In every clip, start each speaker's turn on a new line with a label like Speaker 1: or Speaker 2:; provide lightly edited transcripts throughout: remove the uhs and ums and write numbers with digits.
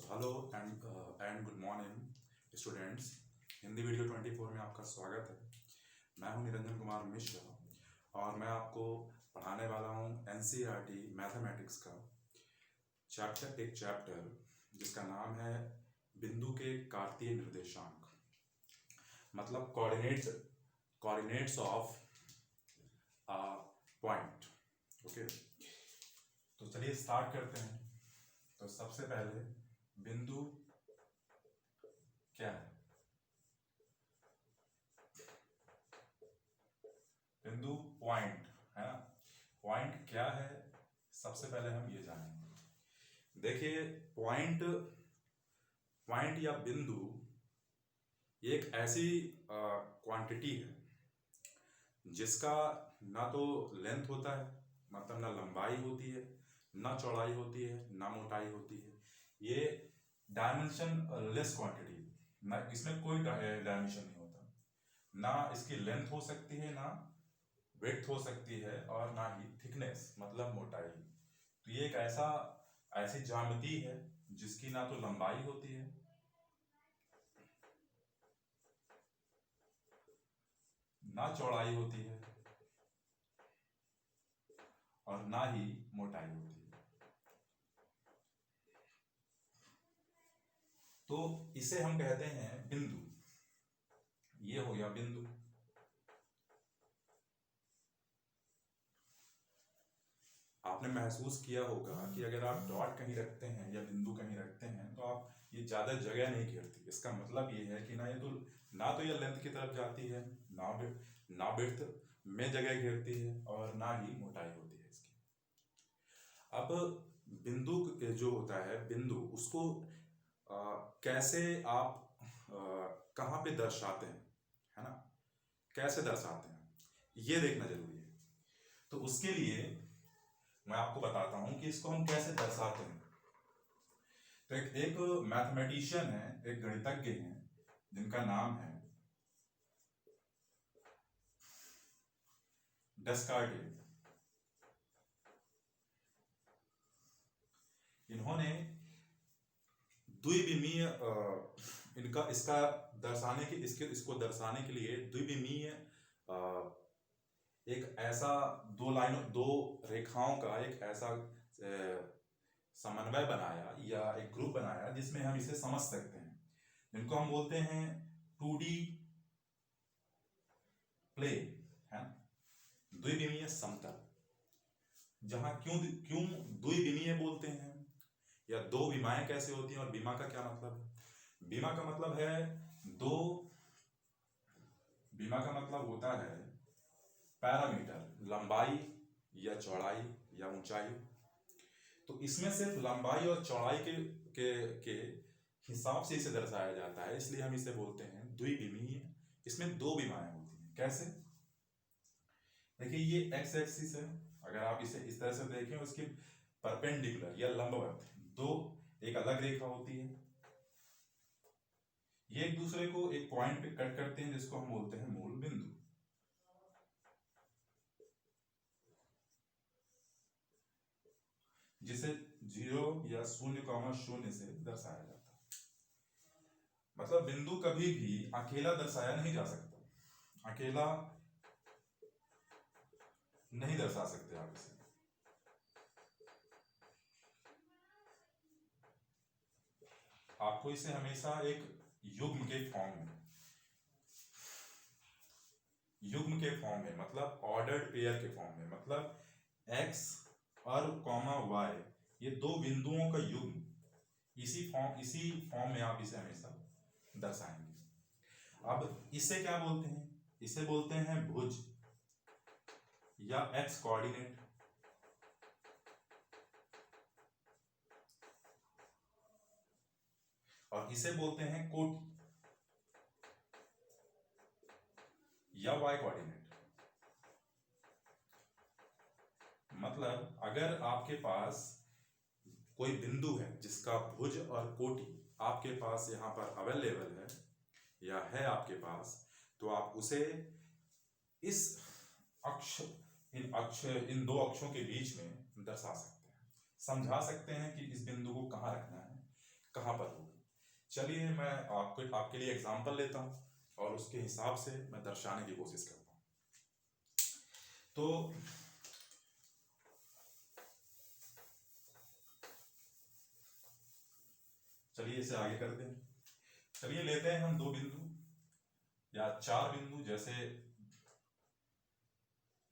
Speaker 1: Hello and good morning students. Hindi video 24 में आपका स्वागत है। मैं हूं निरंजन कुमार मिश्रा और मैं आपको पढ़ाने वाला हूं एनसीईआरटी मैथमेटिक्स का एक चैप्टर जिसका नाम है बिंदु के कार्तीय निर्देशांक, मतलब coordinates of a point. Okay, तो चलिए स्टार्ट करते हैं। तो सबसे पहले बिंदु क्या है? बिंदु पॉइंट है ना। पॉइंट क्या है, सबसे पहले हम ये जानेंगे। देखिए, पॉइंट या बिंदु एक ऐसी क्वांटिटी है जिसका ना तो लेंथ होता है, मतलब ना लंबाई होती है, ना चौड़ाई होती है, ना मोटाई होती है। ये डायमेंशन लेस क्वांटिटी, ना इसमें कोई डायमेंशन नहीं होता। ना इसकी लेंथ हो सकती है, ना विड्थ हो सकती है, और ना ही थिकनेस मतलब मोटाई। तो ये एक ऐसी ज्यामिति है जिसकी ना तो लंबाई होती है, ना चौड़ाई होती है, और ना ही मोटाई होती है। तो इसे हम कहते हैं बिंदु। ये हो गया बिंदु। आपने महसूस किया होगा कि अगर आप डॉट कहीं रखते हैं या बिंदु कहीं रखते हैं तो आप ये ज्यादा जगह नहीं घेरती। इसका मतलब ये है कि ना तो ये लेंथ की तरफ जाती है, ना विड्थ में जगह घेरती है, और ना ही मोटाई होती है इसकी। अब बिंदु जो होता है, बिंदु उसको कैसे आप कहाँ पे दर्शाते हैं, है ना, कैसे दर्शाते हैं ये देखना जरूरी है। तो उसके लिए मैं आपको बताता हूं कि इसको हम कैसे दर्शाते हैं। तो एक मैथमेटिशियन है, एक गणितज्ञ हैं जिनका नाम है डेस्कार्टिस। इन्होंने द्विविमीय इसको दर्शाने के लिए द्विविमीय एक ऐसा दो रेखाओं का एक ऐसा समन्वय बनाया या एक ग्रुप बनाया जिसमें हम इसे समझ सकते हैं, जिनको हम बोलते हैं 2D प्लेन, है ना, द्विविमीय समतल। जहां क्यों क्यों द्विविमीय बोलते हैं, या दो विमाएं कैसे होती हैं, और विमा का क्या मतलब है? विमा का मतलब है दो, विमा का मतलब होता है पैरामीटर, लंबाई या चौड़ाई या ऊंचाई। तो इसमें सिर्फ लंबाई और चौड़ाई के हिसाब से इसे दर्शाया जाता है, इसलिए हम इसे बोलते हैं द्विविमीय। इसमें दो विमाएं होती हैं। कैसे? देखिए, ये एक्स एक्सिस है। अगर आप इसे इस तरह से देखें, उसके परपेंडिकुलर या लंबवत दो एक अलग रेखा होती है। ये एक दूसरे को एक पॉइंट पे कट करते हैं जिसको हम बोलते हैं मूल बिंदु। जिसे 0 या 0,0 से दर्शाया जाता है। मतलब बिंदु कभी भी अकेला दर्शाया नहीं जा सकता, अकेला नहीं दर्शा सकते आप इसे। आपको इसे हमेशा एक युग्म के फॉर्म में, मतलब ऑर्डर्ड पेयर के फॉर्म में, मतलब x और y, ये दो बिंदुओं का युग्म, इसी फॉर्म में आप इसे हमेशा दर्शाएंगे। अब इसे क्या बोलते हैं? इसे बोलते हैं भुज या x कोऑर्डिनेट। और इसे बोलते हैं कोटि या y कोऑर्डिनेट। मतलब अगर आपके पास कोई बिंदु है जिसका भुज और कोटि आपके पास यहां पर अवेलेबल है या है आपके पास, तो आप उसे इस इन दो अक्षों के बीच में दर्शा सकते हैं, समझा सकते हैं कि इस बिंदु को कहां रखना है, कहाँ पर होगी। चलिए मैं आपके लिए एग्जाम्पल लेता हूँ और उसके हिसाब से मैं दर्शाने की कोशिश करता हूँ। तो चलिए इसे आगे करते हैं। चलिए लेते हैं हम 2 बिंदु या 4 बिंदु, जैसे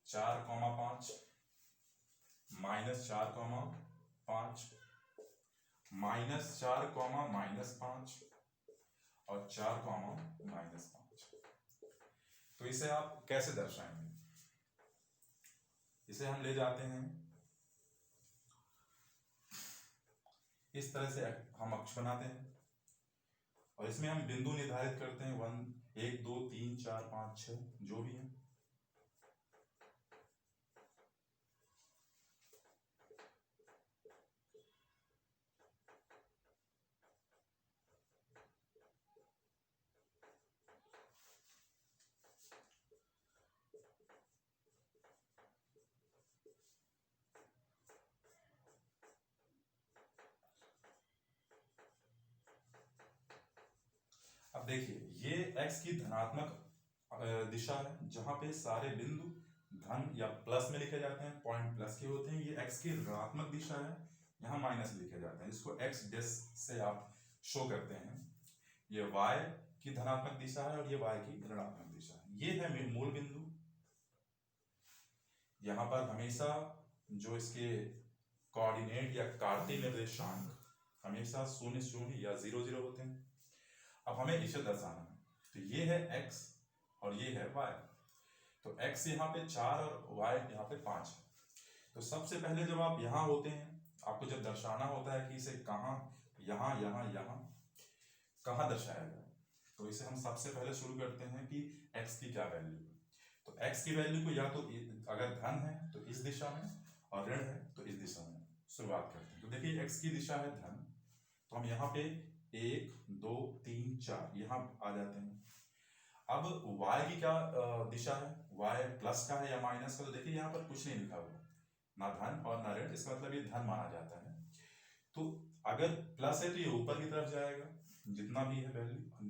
Speaker 1: 4,5, -4,5, -4, और 4, -5। तो इसे आप कैसे दर्शाएंगे? इसे हम ले जाते हैं इस तरह से, हम अक्ष बनाते हैं और इसमें हम बिंदु निर्धारित करते हैं 1, 2, 3, 4, 5, 6 जो भी है। अब देखिए, ये x की धनात्मक दिशा है, जहां पे सारे बिंदु धन या प्लस में लिखे जाते हैं, पॉइंट प्लस के होते हैं। ये x की ऋणात्मक दिशा है, यहाँ माइनस लिखे जाते हैं, जिसको x डैश से आप शो करते हैं। ये y की धनात्मक दिशा है और ये y की ऋणात्मक दिशा है। ये है मूल बिंदु। यहाँ पर हमेशा जो इसके कोऑर्डिनेट या कार्तीय निर्देशांक हमेशा 0, 0 या 0, 0 होते हैं। अब हमें इसे दर्शाना है, तो ये है x और ये है y। तो x यहाँ पे 4 और y यहाँ पे 5 है। तो सबसे पहले जब आप यहाँ होते हैं, आपको जब दर्शाना होता है कि इसे कहाँ, यहाँ, यहाँ, यहाँ कहाँ दर्शाया जाए, तो इसे हम सबसे पहले शुरू करते हैं कि x की क्या वैल्यू है। तो x की वैल्यू को या तो अगर धन है तो इस दिशा में और ऋण है तो इस दिशा में शुरुआत करते हैं। तो देखिए x की दिशा है धन, तो हम यहाँ पे 1, 2, 3, 4 यहाँ आ जाते हैं। अब y की क्या दिशा है, y प्लस का है या माइनस का? तो देखिए यहाँ पर कुछ नहीं लिखा हुआ, ना धन और ना ऋण, इसका मतलब ये धन माना जाता है। तो अगर प्लस है तो ये ऊपर की तरफ जाएगा जितना भी है वैल्यू,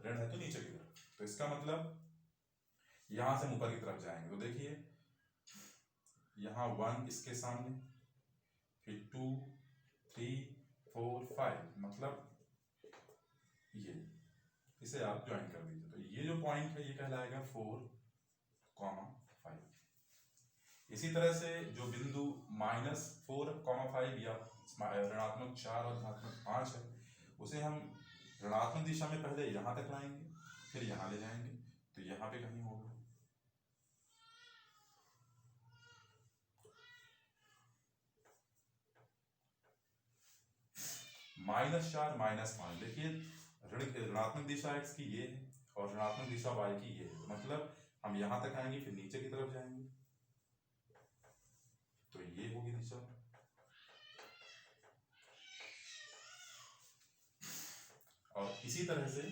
Speaker 1: ऋण है तो नीचे की तरफ। तो इसका मतलब यहां से हम ऊपर की तरफ जाएंगे। तो देखिए यहाँ 1 इसके सामने, फिर 2, 3, 4, 5, मतलब ये, इसे आप ज्वाइन कर दीजिए। तो ये जो पॉइंट है ये कहलाएगा 4,5। इसी तरह से जो बिंदु -4,5 या ऋणात्मक 4 और धनात्मक 5 है, उसे हम ऋणात्मक दिशा में पहले यहाँ तक लाएंगे, फिर यहाँ ले जाएंगे, तो यहाँ पे कहीं होगा। -4, -5, देखिए ऋणात्मक दिशा x की ये है और ऋणात्मक दिशा y की ये है, मतलब हम यहाँ तक आएंगे फिर नीचे की तरफ जाएंगे, तो ये होगी दिशा। और इसी तरह से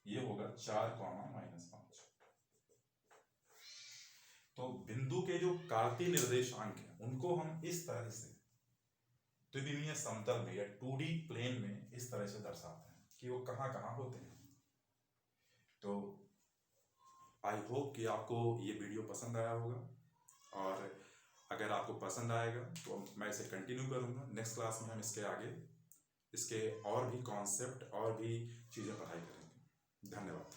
Speaker 1: ये होगा 4,-5। तो बिंदु के जो कार्तीय निर्देशांक हैं उनको हम इस तरह से त्रिविमीय समतल में या 2D प्लेन में इस तरह से दर्शाते हैं कि वो कहाँ कहाँ होते हैं। तो आई होप कि आपको ये वीडियो पसंद आया होगा, और अगर आपको पसंद आएगा तो मैं इसे कंटिन्यू करूँगा। नेक्स्ट क्लास में हम इसके आगे इसके और भी कॉन्सेप्ट और भी चीज़ें पढ़ाई करेंगे। धन्यवाद।